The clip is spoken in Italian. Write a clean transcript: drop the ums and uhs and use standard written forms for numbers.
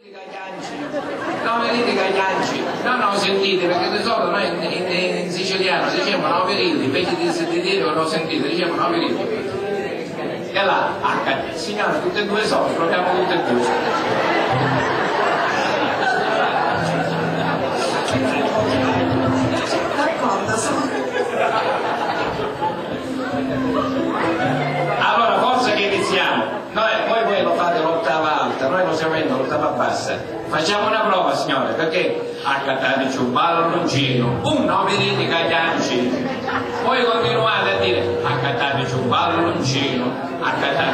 No, venite caglianci. No, sentite, perché di solito noi in siciliano diciamo no veriti, invece di dire non sentite, diciamo no veriti. E là, signora, tutte e due sono, proviamo tutte e due. Allora, forse che iniziamo. Voi lo fate l'ottava alta, noi lo siamo in l'ottava bassa. Facciamo una prova, signore, perché accattateci un balloncino, uno venite caglianci. Poi continuate a dire accattateci un balloncino, accattateci